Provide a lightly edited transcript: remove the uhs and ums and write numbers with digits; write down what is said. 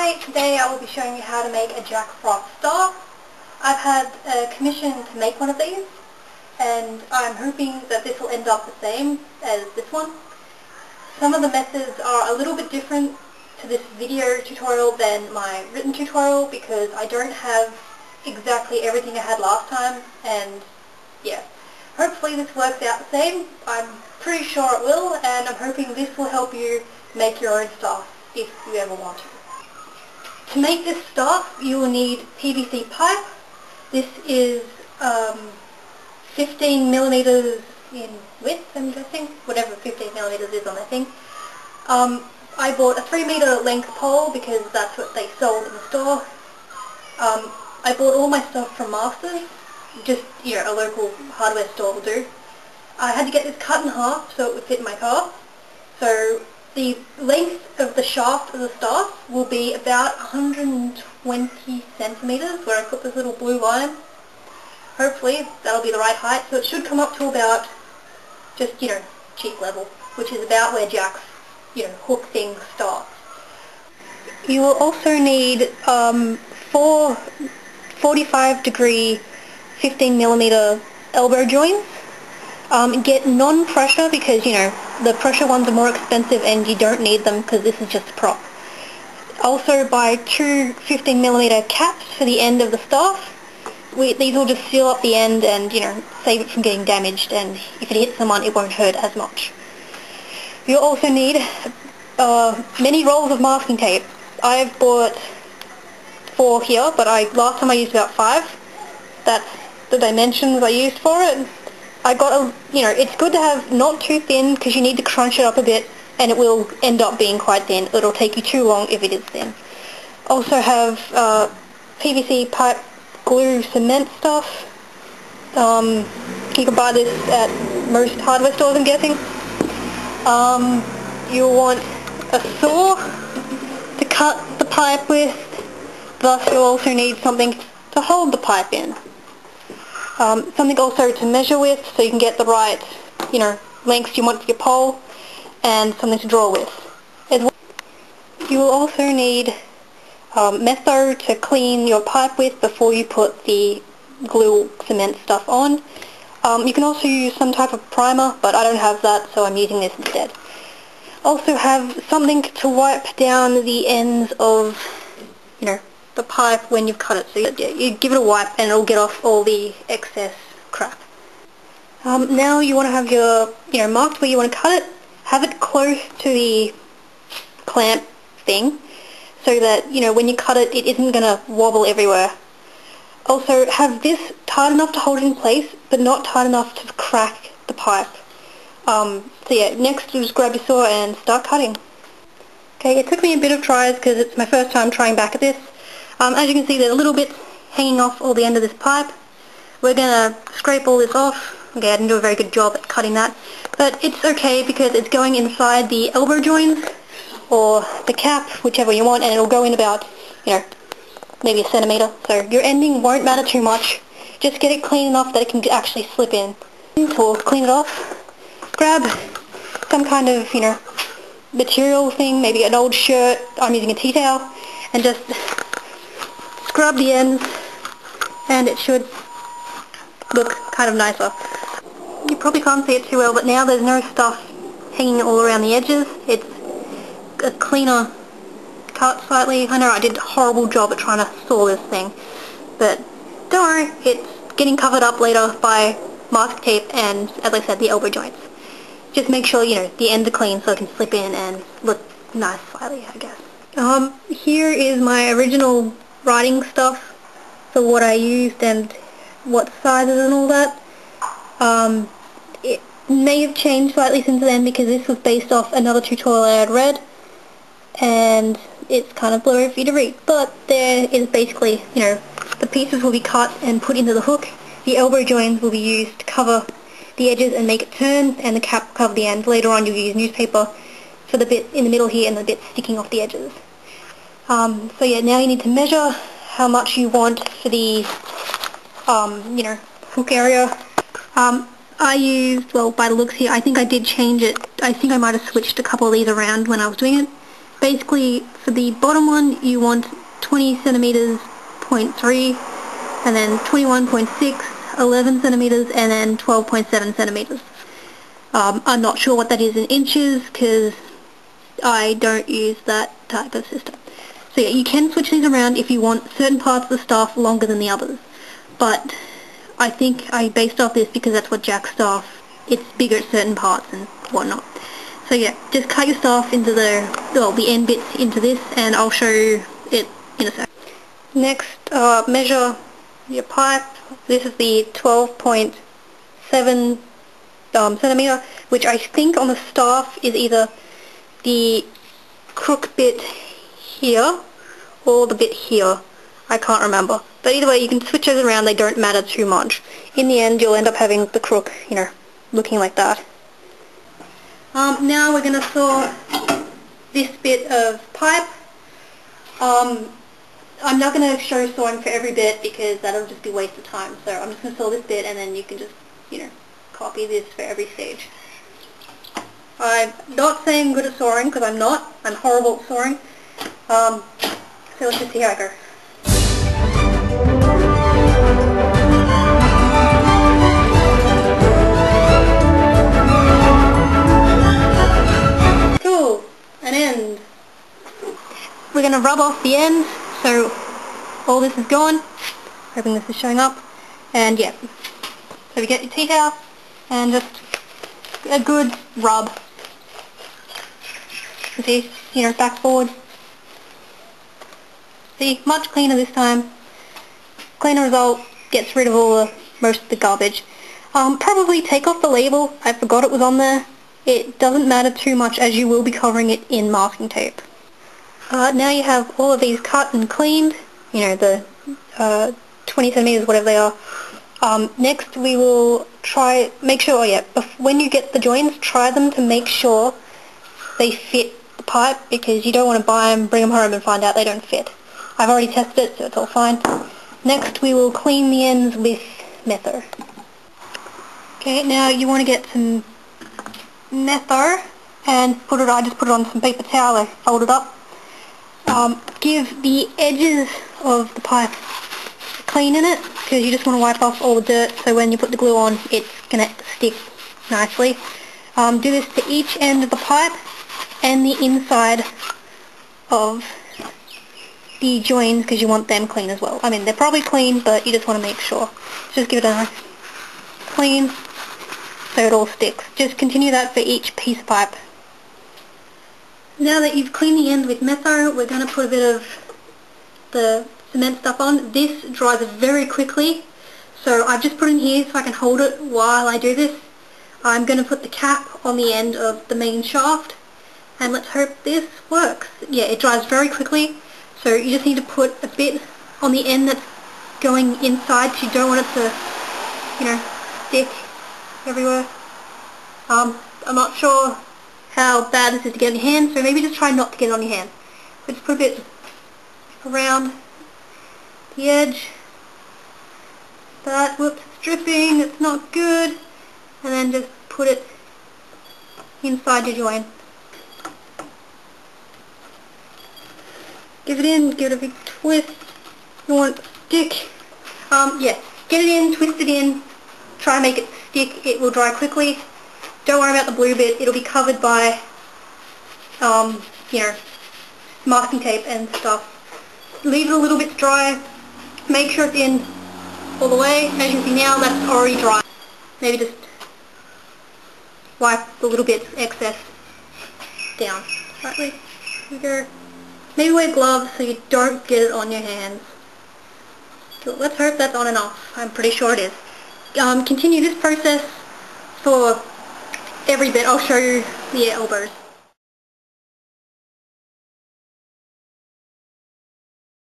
Hi, today I will be showing you how to make a Jack Frost star. I've had a commission to make one of these, and I'm hoping that this will end up the same as this one. Some of the methods are a little bit different to this video tutorial than my written tutorial because I don't have exactly everything I had last time, and yeah. Hopefully this works out the same. I'm pretty sure it will, and I'm hoping this will help you make your own star if you ever want to. To make this star, you will need PVC pipe. This is 15 millimeters in width, I'm guessing, whatever 15 millimeters is on that thing. I bought a 3-meter length pole because that's what they sold in the store. I bought all my stuff from Masters, just, a local hardware store will do. I had to get this cut in half so it would fit in my car. So the length of the shaft of the star will be about 120 centimeters where I put this little blue line. Hopefully that'll be the right height, so it should come up to about just, cheek level, which is about where Jack's, hook thing starts. You will also need 4 45-degree 15mm elbow joints. Get non-pressure because, the pressure ones are more expensive and you don't need them because this is just a prop. Also buy 2 15mm caps for the end of the staff. These will just seal up the end and, save it from getting damaged, and if it hits someone it won't hurt as much. You'll also need many rolls of masking tape. I've bought 4 here, but last time I used about 5. That's the dimensions I used for it. I got it's good to have not too thin because you need to crunch it up a bit and it will end up being quite thin. It'll take you too long if it is thin. Also have PVC pipe glue cement stuff. You can buy this at most hardware stores, I'm guessing. You'll want a saw to cut the pipe with, thus you'll also need something to hold the pipe in. Something also to measure with so you can get the right, lengths you want for your pole, and something to draw with. You will also need Metho to clean your pipe with before you put the glue cement stuff on. You can also use some type of primer, but I don't have that, so I'm using this instead. Also have something to wipe down the ends of, the pipe when you've cut it. So you give it a wipe and it'll get off all the excess crap. Now you want to have your, marked where you want to cut it. Have it close to the clamp thing so that, when you cut it, it isn't going to wobble everywhere. Also have this tight enough to hold it in place, but not tight enough to crack the pipe. So yeah, next you just grab your saw and start cutting. Okay, it took me a bit of tries because it's my first time trying back at this. As you can see, there's a little bit hanging off all the end of this pipe. We're going to scrape all this off. Okay, I didn't do a very good job at cutting that. But it's okay because it's going inside the elbow joints or the cap, whichever you want, and it'll go in about, maybe a centimeter. So your ending won't matter too much. Just get it clean enough that it can actually slip in. To clean it off, grab some kind of, material thing, maybe an old shirt. I'm using a tea towel, and just scrub the ends, and it should look kind of nicer. You probably can't see it too well, but now there's no stuff hanging all around the edges. It's a cleaner cut slightly. I know I did a horrible job at trying to saw this thing, but don't worry, it's getting covered up later by mask tape and, as I said, the elbow joints. Just make sure, the ends are clean so it can slip in and look nice slightly, I guess. Here is my original writing stuff for what I used and what sizes and all that. It may have changed slightly since then because this was based off another tutorial I had read, and it's kind of blurry for you to read, but there is basically, the pieces will be cut and put into the hook. The elbow joints will be used to cover the edges and make it turn, and the cap will cover the ends. Later on you'll use newspaper for the bit in the middle here and the bit sticking off the edges. So yeah, now you need to measure how much you want for the, hook area. I used, well, by the looks here, I think I did change it. I think I might have switched a couple of these around when I was doing it. basically for the bottom one you want 20 centimeters, 0.3, and then 21.6, 11 centimeters, and then 12.7 centimeters. I'm not sure what that is in inches because I don't use that type of system. So yeah, you can switch these around if you want certain parts of the staff longer than the others. But I think I based off this because that's what Jack's staff, it's bigger at certain parts and whatnot. So yeah, just cut your staff into the end bits into this, and I'll show you it in a sec. Next, measure your pipe. This is the 12.7 centimeter, which I think on the staff is either the crook bit here or the bit here. I can't remember. But either way, you can switch those around, they don't matter too much. In the end, you'll end up having the crook, you know, looking like that. Now we're going to saw this bit of pipe. I'm not going to show sawing for every bit because that'll just be a waste of time. So I'm just going to saw this bit and then you can just, you know, copy this for every stage. I'm not saying I'm good at sawing because I'm not. I'm horrible at sawing. So let's just see how I go. Cool. An end. We're going to rub off the end so all this is gone. Hoping this is showing up. And yeah. So we get your tea towel and just a good rub. You see, you know, back forward. See, much cleaner this time. Cleaner result, gets rid of most of the garbage. Probably take off the label. I forgot it was on there. It doesn't matter too much as you will be covering it in masking tape. Now you have all of these cut and cleaned, you know, the 20 centimeters, whatever they are. Next we will make sure, when you get the joints, try them to make sure they fit the pipe, because you don't want to buy them, bring them home and find out they don't fit. I've already tested it, so it's all fine. Next we will clean the ends with Metho. Okay, now you want to get some Metho and I just put it on some paper towel, I fold it up. Give the edges of the pipe a clean in it, because you just want to wipe off all the dirt so when you put the glue on it's going to stick nicely. Do this to each end of the pipe and the inside of the joins because you want them clean as well. I mean, they're probably clean, but you just want to make sure. Just give it a nice clean so it all sticks. Just continue that for each piece of pipe. Now that you've cleaned the ends with Metho, we're going to put a bit of the cement stuff on. This dries very quickly, so I've just put it in here so I can hold it while I do this. I'm going to put the cap on the end of the main shaft, and let's hope this works. Yeah, it dries very quickly, so you just need to put a bit on the end that's going inside, so you don't want it to, you know, stick everywhere. I'm not sure how bad this is to get on your hands, so maybe just try not to get it on your hand. But just put a bit around the edge. Whoops, it's dripping, it's not good. And then just put it inside your joint. Give it in, give it a big twist. You want it to stick. Yeah, get it in, twist it in, try and make it stick. It will dry quickly. Don't worry about the blue bit, it'll be covered by, you know, masking tape and stuff. Leave it a little bit to dry, make sure it's in all the way. As you can see now, that's already dry. Maybe just wipe the little bits excess down slightly. Here we go. Maybe wear gloves so you don't get it on your hands. So let's hope that's on and off. I'm pretty sure it is. Continue this process for every bit. I'll show you the elbows.